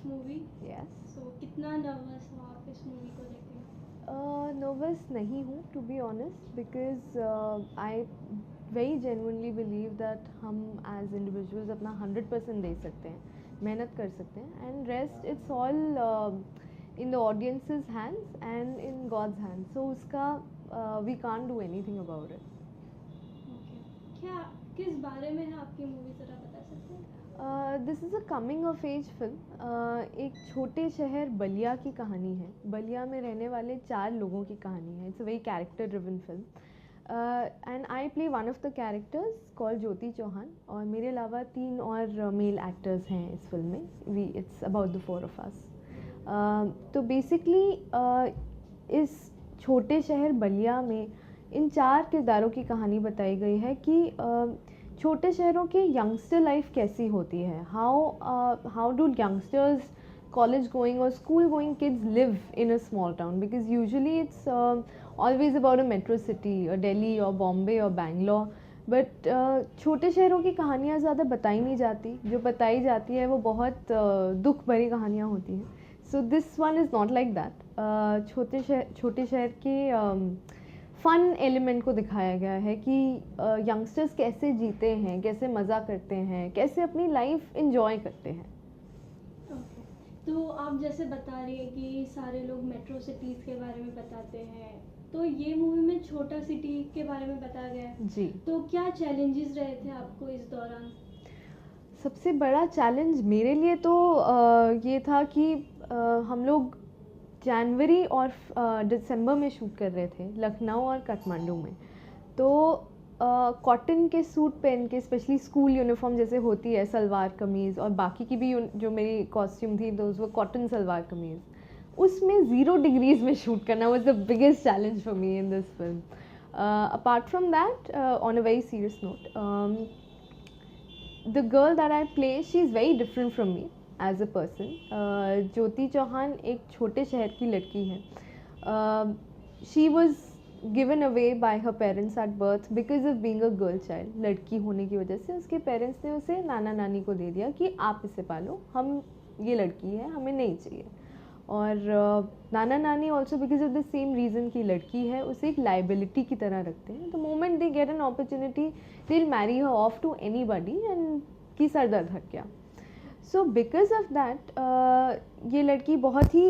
Movie. Yes. सो कितना nervous हो आप इस मूवी को लेके? नर्वस नहीं हूँ to be honest, because I very genuinely believe that हम एज इंडिविजुअल्स अपना 100% दे सकते हैं, मेहनत कर सकते हैं, and rest it's all in the audience's hands and in God's hands, so उसका we can't do anything about it. Okay, क्या किस बारे में है आपकी मूवी, ज़रा बता सकते हैं? This is a coming of age film. एक छोटे शहर बलिया की कहानी है। बलिया में रहने वाले 4 लोगों की कहानी है। It's a very character driven film and I play one of the characters called Jyoti Chauhan, और मेरे अलावा 3 और मेल एक्टर्स हैं इस फिल्म में। We it's about the 4 of us. तो बेसिकली इस छोटे शहर बलिया में इन 4 किरदारों की कहानी बताई गई है कि छोटे शहरों की यंगस्टर लाइफ कैसी होती है, how do youngsters, college going और school going kids live in a small town, because usually it's always about a metro city, Delhi और बॉम्बे और बैंगलोर, बट छोटे शहरों की कहानियाँ ज़्यादा बताई नहीं जाती। जो बताई जाती है वो बहुत दुख भरी कहानियाँ होती हैं। So this one is not like that. छोटे शहर के फ़न एलिमेंट को दिखाया गया है कि यंगस्टर्स कैसे जीते हैं, कैसे मज़ा करते हैं, कैसे अपनी लाइफ इंजॉय करते हैं। ओके, तो आप जैसे बता रही हैं कि सारे लोग मेट्रो सिटीज़ के बारे में बताते हैं, तो ये मूवी में छोटा सिटी के बारे में बताया गया है। जी। तो क्या चैलेंजेस रहे थे आपको इस दौरान? सबसे बड़ा चैलेंज मेरे लिए तो ये था कि हम लोग जनवरी और दिसंबर में शूट कर रहे थे लखनऊ और काठमांडू में। तो कॉटन के सूट पहन के, स्पेशली स्कूल यूनिफॉर्म जैसे होती है, सलवार कमीज़, और बाकी की भी जो मेरी कॉस्ट्यूम थी दोज वो कॉटन सलवार कमीज़, उसमें 0 डिग्रीज में शूट करना was the biggest challenge for me in this film. Apart from that, on a very serious note, the girl that I play, she is very different from me as a person. ज्योति चौहान एक छोटे शहर की लड़की है. She was given away by her parents at birth because of being a girl child. लड़की होने की वजह से उसके पेरेंट्स ने उसे नाना नानी को दे दिया कि आप इसे पालो, हम ये लड़की है, हमें नहीं चाहिए। और नाना नानी also because of the same reason की लड़की है, उसे एक लाइबिलिटी की तरह रखते हैं। The moment they get an opportunity they will marry her off to anybody, and की सर दर्द हट गया। सो बिकॉज ऑफ दैट ये लड़की बहुत ही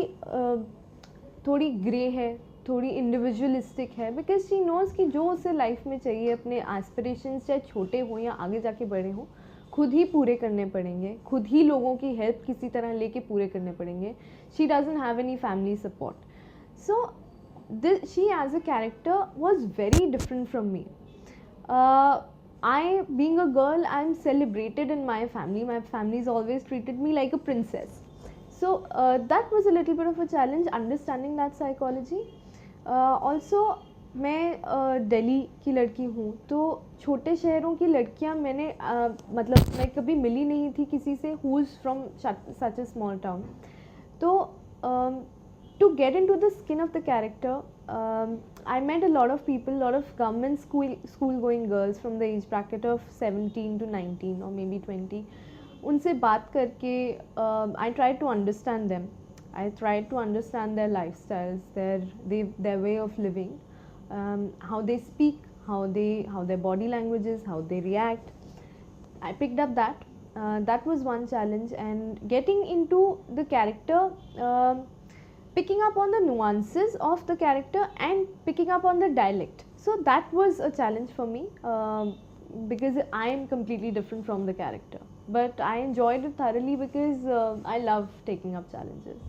थोड़ी ग्रे है, थोड़ी इंडिविजुअलिस्टिक है, बिकॉज शी नोज़ कि जो उसे लाइफ में चाहिए, अपने एस्पिरेशंस चाहे छोटे हों या आगे जाके बड़े हों, खुद ही पूरे करने पड़ेंगे, खुद ही लोगों की हेल्प किसी तरह लेके पूरे करने पड़ेंगे। She doesn't have any family support, so she as a character was very different from me. I, being a girl, I'm celebrated in my family. My family's always treated me like a princess. So that was a little bit of a challenge, understanding that psychology. Also, मैं दिल्ली की लड़की हूँ, तो छोटे शहरों की लड़कियाँ मैंने मतलब मैं कभी मिली नहीं थी किसी से who is from such a small town. तो to get into the skin of the character, I met a lot of people, lot of government school going girls from the age bracket of 17 to 19 or maybe 20. उनसे बात करके I tried to understand them. I tried to understand their lifestyles, their way of living, how they speak, how their body language is, how they react. I picked up that. That was one challenge, and getting into the character, picking up on the nuances of the character and picking up on the dialect. So that was a challenge for me, because I am completely different from the character. But I enjoyed it thoroughly because I love taking up challenges.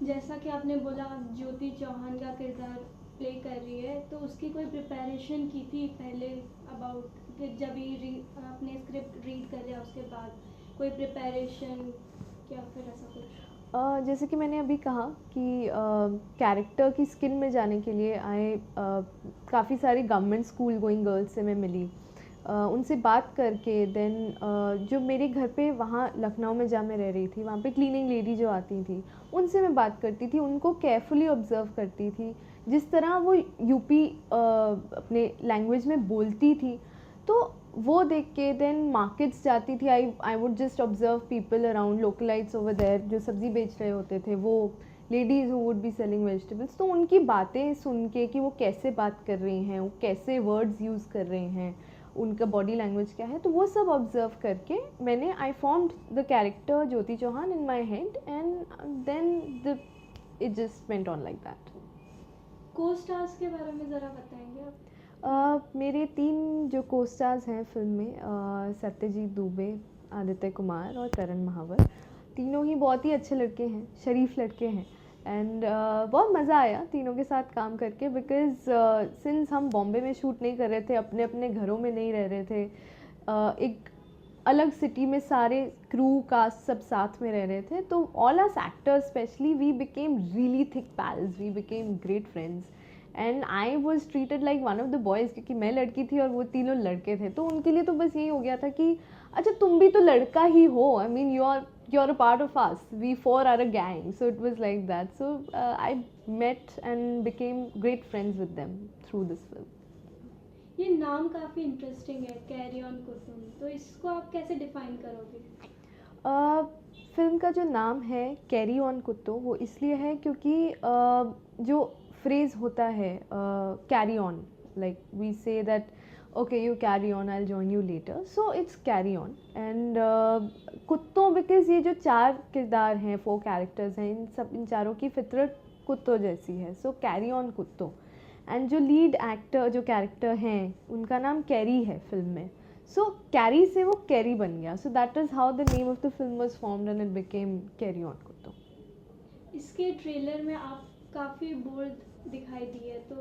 जैसा कि आपने बोला आप ज्योति चौहान का किरदार play कर रही है, तो उसकी कोई प्रिपरेशन की थी पहले अबाउट, फिर जब ही आपने स्क्रिप्ट रीड कर लिया उसके बाद कोई प्रिपरेशन, क्या फिर ऐसा कुछ? जैसे कि मैंने अभी कहा कि कैरेक्टर की स्किन में जाने के लिए काफ़ी सारी गवर्नमेंट स्कूल गोइंग गर्ल्स से मैं मिली, उनसे बात करके देन जो मेरे घर पे वहाँ लखनऊ में जहाँ मैं रह रही थी वहाँ पे क्लीनिंग लेडी जो आती थी उनसे मैं बात करती थी, उनको केयरफुली ऑब्जर्व करती थी, जिस तरह वो यूपी अपने लैंग्वेज में बोलती थी, तो वो देख के देन मार्केट्स जाती थी, I would just observe people around localites over there जो सब्ज़ी बेच रहे होते थे, वो ladies who would be selling vegetables, तो उनकी बातें सुन के कि वो कैसे बात कर रही हैं, वो कैसे वर्ड्स यूज़ कर रहे हैं, उनका बॉडी लैंग्वेज क्या है, तो वो सब ऑब्जर्व करके मैंने I formed the character Jyoti Chauhan in my head and then the it just went on like that. Co-stars के बारे में ज़रा बताएंगे आप? मेरे 3 जो को स्टार्स हैं फिल्म में, सत्यजीत दुबे, आदित्य कुमार और करण महावर, तीनों ही बहुत ही अच्छे लड़के हैं, शरीफ लड़के हैं एंड बहुत मज़ा आया तीनों के साथ काम करके, बिकॉज़ सिंस हम बॉम्बे में शूट नहीं कर रहे थे, अपने अपने घरों में नहीं रह रहे थे, एक अलग सिटी में सारे क्रू कास्ट सब साथ में रह रहे थे, तो all us actors specially we became really thick pals, we became great friends and I was treated like one of the boys, क्योंकि मैं लड़की थी और वो तीनों लड़के थे, तो उनके लिए तो बस यही हो गया था कि अच्छा तुम भी तो लड़का ही हो, I mean you're a part of us, we 4 are a gang, so it was like that, so I met and became great friends with them through this film. ये नाम काफ़ी इंटरेस्टिंग है, कैरी ऑन कुसुम, तो इसको आप कैसे define करोगे? Film का जो नाम है कैरी ऑन कुत्तो, वो इसलिए है क्योंकि जो फ्रेज़ होता है carry on, like we say that okay, you carry on, I'll join you later, so it's carry on and कुत्तों because ये जो 4 किरदार हैं, 4 कैरेक्टर्स हैं, इन चारों की फितरत कुत्तों जैसी है, so carry on कुत्तों, एंड जो लीड एक्टर जो कैरेक्टर हैं उनका नाम कैरी है फिल्म में, सो कैरी से वो कैरी बन गया, so that is how the name of the film was formed and it became carry on कुत्तों। इसके ट्रेलर में आप काफ़ी बोल्ड दिखाई दिए, तो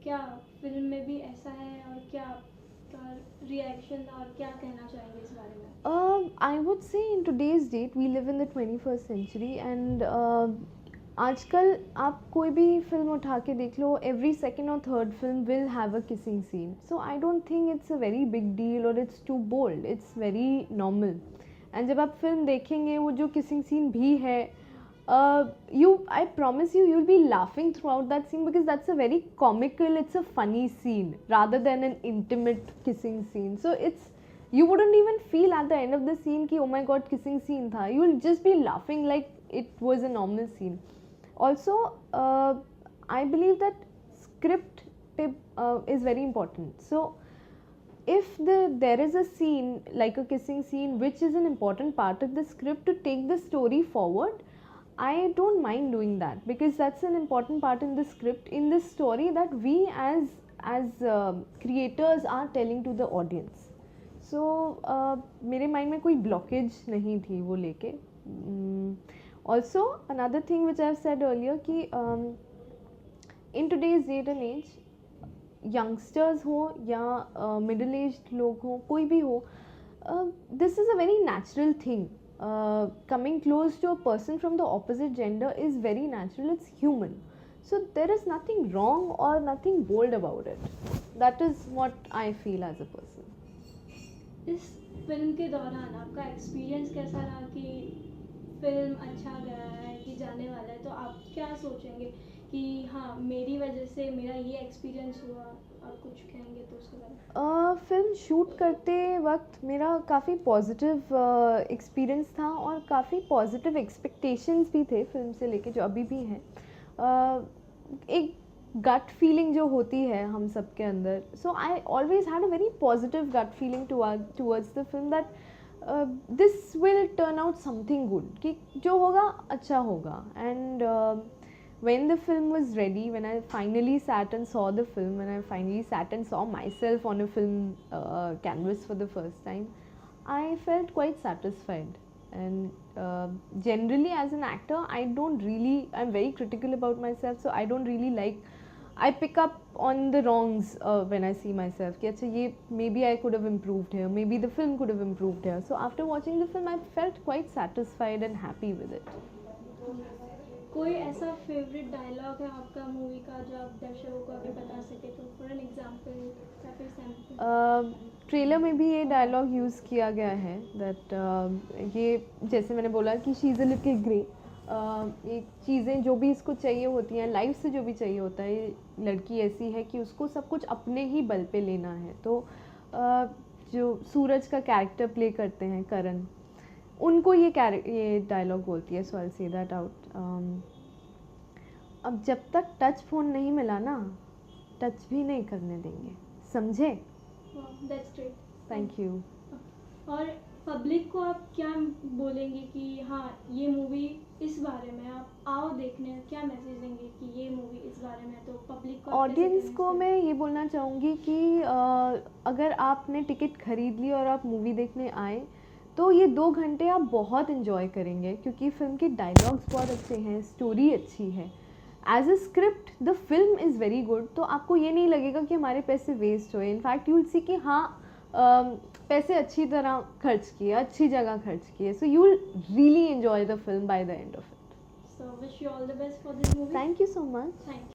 क्या फिल्म में भी ऐसा है और क्या आपका रिएक्शन और क्या कहना चाहेंगे इस बारे में? I would say in today's date we live in the 21st century and आजकल आप कोई भी फिल्म उठा के देख लो, every second or third film will have a kissing scene, so I don't think it's a very big deal or it's too bold, it's very normal. and जब आप film देखेंगे वो जो kissing scene भी है, I promise you, you'll be laughing throughout that scene because that's a very comical, it's a funny scene rather than an intimate kissing scene. So you wouldn't even feel at the end of the scene कि oh my god kissing scene था. You'll just be laughing like it was a normal scene. Also, I believe that script is very important. So if there is a scene like a kissing scene which is an important part of the script to take the story forward, I don't mind doing that because that's an important part in the script, in the story that we as creators are telling to the audience. So मेरे mind में कोई blockage नहीं थी वो लेके. Also another thing which I have said earlier कि in today's date and age youngsters हो या middle aged लोग हो, कोई भी हो, this is a very natural thing. Coming close to a person from the opposite gender is very natural, it's human. So there is nothing wrong or nothing bold about it. That is what I feel as a person. इस film के दौरान आपका experience कैसा रहा कि film अच्छा गया है कि जाने वाला है, तो आप क्या सोचेंगे कि हाँ मेरी वजह से मेरा ये एक्सपीरियंस हुआ, आप कुछ कहेंगे तो उसके बारे में? फिल्म शूट करते वक्त मेरा काफ़ी पॉजिटिव एक्सपीरियंस था और काफ़ी पॉजिटिव एक्सपेक्टेशंस भी थे फिल्म से लेके जो अभी भी हैं. एक गट फीलिंग जो होती है हम सब के अंदर, so I always had a very positive gut feeling towards the film that this will turn out something good, कि जो होगा अच्छा होगा. And when the film was ready, when I finally sat and saw the film, when I finally sat and saw myself on a film canvas for the first time, I felt quite satisfied. And generally as an actor, I'm very critical about myself, so I don't really I pick up on the wrongs when I see myself कि अच्छा ये maybe I could have improved here, maybe the film could have improved here. So after watching the film I felt quite satisfied and happy with it. कोई ऐसा favourite dialogue है आपका movie का जो आप दर्शकों को अभी बता सके, तो फॉर एन एग्जांपल या फिर सैम्पल? ट्रेलर में भी ये डायलॉग यूज़ किया गया है दैट ये जैसे मैंने बोला कि she is a little grey, ये चीज़ें जो भी इसको चाहिए होती हैं लाइफ से जो भी चाहिए होता है, लड़की ऐसी है कि उसको सब कुछ अपने ही बल पे लेना है. तो जो सूरज का कैरेक्टर प्ले करते हैं करण, उनको ये डायलॉग बोलती है, so I will say that out. अब जब तक टच फ़ोन नहीं मिला ना, टच भी नहीं करने देंगे, समझे? That's great. Thank you. और पब्लिक को आप क्या बोलेंगे कि हाँ ये मूवी इस बारे में आप आओ देखने, क्या मैसेज देंगे कि ये मूवी इस बारे में, तो पब्लिक को ऑडियंस को मैं ये बोलना चाहूँगी कि अगर आपने टिकट खरीद ली और आप मूवी देखने आए तो ये 2 घंटे आप बहुत इन्जॉय करेंगे, क्योंकि फ़िल्म के डायलॉग्स बहुत अच्छे हैं, स्टोरी अच्छी है। As a script the film is very good, तो आपको ये नहीं लगेगा कि हमारे पैसे वेस्ट हुए। इनफैक्ट यू विल सी कि हाँ पैसे अच्छी तरह खर्च किए, अच्छी जगह खर्च किए, so you will really enjoy the film by the end of it. So wish you all the best for this movie. Thank you so much. Thank you.